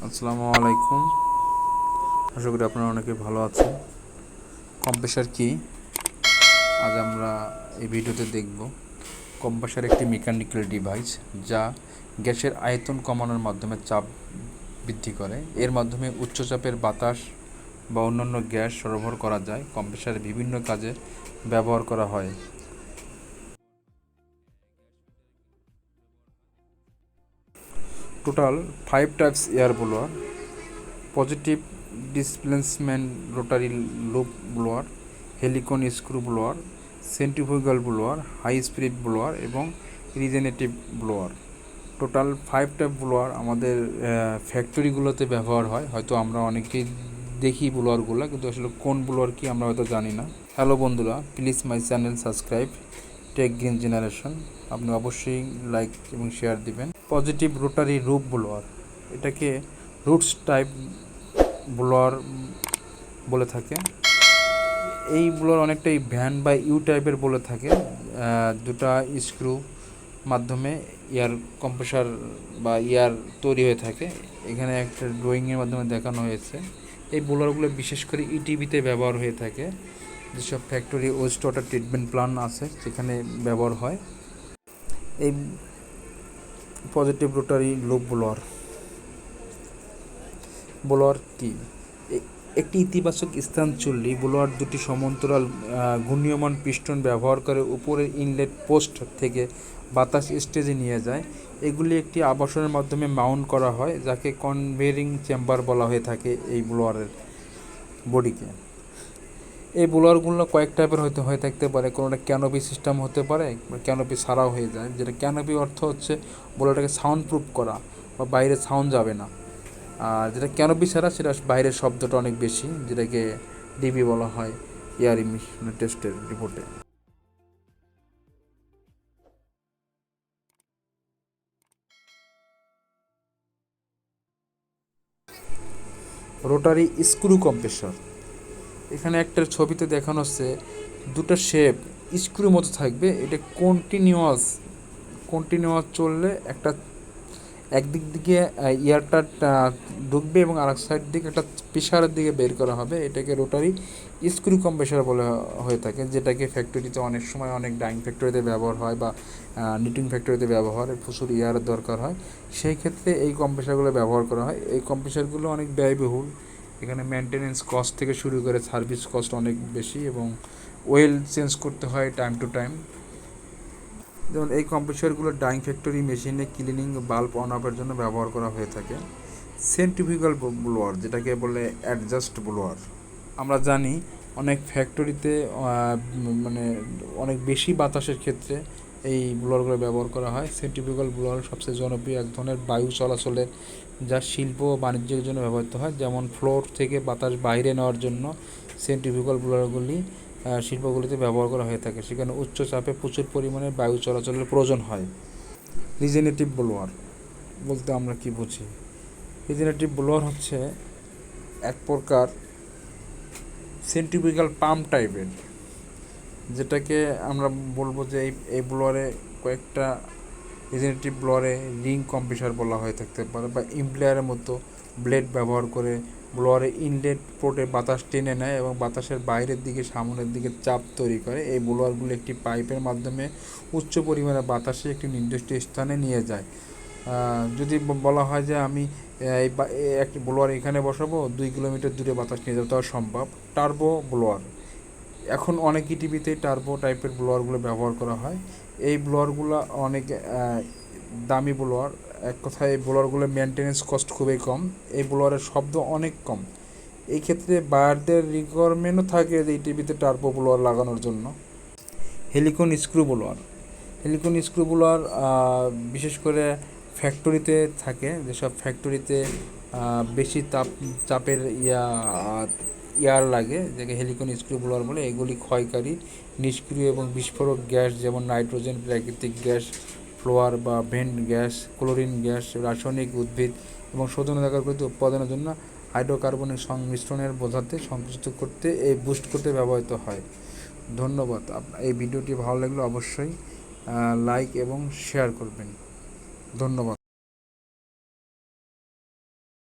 আসসালামু আলাইকুম। আশা করি আপনারা অনেকে ভালো আছেন। কম্প্রেসার কি আজ আমরা এই ভিডিওতে দেখব। কম্প্রেসার একটি মেকানিক্যাল ডিভাইস যা গ্যাসের আয়তন কমানোর মাধ্যমে চাপ বৃদ্ধি করে। এর মাধ্যমে উচ্চ চাপের বাতাস বা অন্যান্য গ্যাস সরবরাহ করা যায়। কম্প্রেসার বিভিন্ন কাজে ব্যবহার করা হয়। Total 5 types air blower: positive displacement rotary loop blower, helical screw blower, centrifugal blower, high speed blower এবং regenerative blower. Total 5 type blower আমাদের ফ্যাক্টরিগুলোতে ব্যবহার হয়। হয়তো আমরা অনেকেই দেখি ব্লোয়ারগুলো, কিন্তু আসলে কোন ব্লোয়ার কি আমরা হয়তো জানি না। হ্যালো বন্ধুরা, please my channel subscribe tech green generation. আপনি অবশ্যই লাইক এবং শেয়ার দিবেন। পজিটিভ রোটারি রুপ ব্লোয়ার, এটাকে রুটস টাইপ ব্লোয়ার বলে থাকে। এই ব্লোয়ার অনেকটাই ভ্যান বা ইউ টাইপের বলে থাকে। দুটা স্ক্রু মাধ্যমে এয়ার কম্প্রেসার বা এয়ার তৈরি হয়ে থাকে। এখানে একটা ড্রয়িংয়ের মাধ্যমে দেখানো হয়েছে। এই ব্লোয়ারগুলো বিশেষ করে ইটিভিতে ব্যবহার হয়ে থাকে। যেসব factory West water treatment plant আছে সেখানে ব্যবহার হয়। এই পজিটিভ রোটারি লুপ ব্লোয়ার কি? একটি ইতিবাচক স্থান চুল্লি ব্লোয়ার দুটি সমান্তরাল ঘূর্ণীয়মান পিস্টন ব্যবহার করে উপরের ইনলেট পোস্ট থেকে বাতাস স্টেজে নিয়ে যায়। এগুলি একটি আবাসনের মাধ্যমে মাউন্ট করা হয়, যাকে কনভেয়িং চেম্বার বলা হয়ে থাকে এই ব্লোয়ারের বডিকে। এই ব্লোয়ারগুলো কয়েক টাইপের হয়ে থাকতে পারে। কোনোটা ক্যানোপি সিস্টেম হতে পারে, ক্যানোপি ছাড়াও হয়ে যায়। যেটা ক্যানোপি অর্থ হচ্ছে ব্লোয়ারটাকে সাউন্ড প্রুফ করা বা বাইরে সাউন্ড যাবে না। আর যেটা ক্যানোপি ছাড়া, সেটা বাইরের শব্দটা অনেক বেশি, যেটাকে ডিবি বলা হয় এয়ার ইমিশন টেস্টের রিপোর্টে। রোটারি স্ক্রু কম্প্রেসর, এখানে একটা ছবিতে দেখানো হচ্ছে দুটো শেপ স্ক্রু মতো থাকবে। এটা কন্টিনিউয়াস চললে একটা একদিক দিকে এয়ারটা ঢুকবে এবং আরেক সাইড দিকে একটা প্রেসারের দিকে বের করা হবে। এটাকে রোটারি স্ক্রু কম্প্রেসর বলা হয়ে থাকে, যেটাকে ফ্যাক্টরিতে অনেক সময় অনেক ডাইং ফ্যাক্টরিতে ব্যবহার হয় বা নিটিং ফ্যাক্টরিতে ব্যবহার হয়। প্রচুর এয়ারের দরকার হয়, সেই ক্ষেত্রে এই কম্প্রেসারগুলো ব্যবহার করা হয়। এই কম্প্রেসারগুলো অনেক ব্যয়বহুল। এখানে মেনটেনেন্স কস্ট থেকে শুরু করে সার্ভিস কস্ট অনেক বেশি এবং ওয়েল চেঞ্জ করতে হয় টাইম টু টাইম। যেমন এই কম্প্রেসরগুলো ডাইং ফ্যাক্টরি মেশিনে ক্লিনিং বাল্ব অন আপের জন্য ব্যবহার করা হয়ে থাকে। সেন্ট্রিফিউগাল ব্লোয়ার, যেটাকে বলে অ্যাডজাস্ট ব্লোয়ার। আমরা জানি অনেক ফ্যাক্টরিতে মানে অনেক বেশি বাতাসের ক্ষেত্রে এই ব্লোয়ারগুলো ব্যবহার করা হয়। সেন্ট্রিফিউগাল ব্লোয়ার সবচেয়ে জনপ্রিয় এক ধরনের বায়ু চলাচলের, যা শিল্প ও বাণিজ্যের জন্য ব্যবহৃত হয়। যেমন ফ্লোর থেকে বাতাস বাইরে নেওয়ার জন্য সেন্ট্রিফিউগাল ব্লোয়ারগুলি শিল্পগুলিতে ব্যবহার করা হয়ে থাকে। সেখানে উচ্চ চাপে প্রচুর পরিমাণে বায়ু চলাচলের প্রয়োজন হয়। রিজেনারেটিভ ব্লোয়ার বলতে আমরা কি বুঝি? রিজেনারেটিভ ব্লোয়ার হচ্ছে এক প্রকার সেন্ট্রিফিউগাল পাম্প টাইপের, যেটাকে আমরা বলবো যে এই ব্লোয়ারে কয়েকটা রিজেনারেটিভ ব্লোয়ারে রিং কম্প্রেসার বলা হয়ে থাকতে পারে, বা ইমপ্লেয়ারের মতো ব্লেড ব্যবহার করে ব্লোয়ারে ইনলেট পোর্টে বাতাস টেনে নেয় এবং বাতাসের বাইরের দিকে সামনের দিকে চাপ তৈরি করে। এই ব্লোয়ারগুলো একটি পাইপের মাধ্যমে উচ্চ পরিমাণে বাতাসে একটি নির্দিষ্ট স্থানে নিয়ে যায়। যদি বলা হয় যে আমি একটি ব্লোয়ার এখানে বসাবো, 2 কিলোমিটার দূরে বাতাস নিয়ে যাবো, তাও সম্ভব। টার্বো ব্লোয়ার, এখন অনেক টিভিতেই টার্বো টাইপের ব্লোয়ারগুলো ব্যবহার করা হয়। এই ব্লোয়ারগুলো অনেক দামি ব্লোয়ার। এক কথায় এই ব্লোয়ারগুলোর মেনটেনেন্স কস্ট খুবই কম। এই ব্লোয়ারের শব্দ অনেক কম। এই ক্ষেত্রে বায়ারদের রিকোয়ারমেন্টও থাকে যে এই টিভিতে টার্বো ব্লোয়ার লাগানোর জন্য। হেলিকন স্ক্রু ব্লোয়ার, বিশেষ করে ফ্যাক্টরিতে থাকে। যেসব ফ্যাক্টরিতে বেশি চাপের এয়ার লাগে, যাকে হেলিকন স্ক্রু ব্লোয়ার বলে। এগুলি ক্ষয়কারী, নিষ্ক্রিয় এবং বিস্ফোরক গ্যাস যেমন নাইট্রোজেন, প্রাকৃতিক গ্যাস, ফ্লোয়ার বা ভেন্ট গ্যাস, ক্লোরিন গ্যাস, রাসায়নিক, উদ্ভিদ এবং শোধনাগারগুলিতে উৎপাদনের জন্য হাইড্রোকার্বনের সংমিশ্রণের বোঝাতে সংকুচিত করতে বুস্ট করতে ব্যবহৃত হয়। ধন্যবাদ। এই ভিডিওটি ভালো লাগলে অবশ্যই লাইক এবং শেয়ার করবেন। ধন্যবাদ।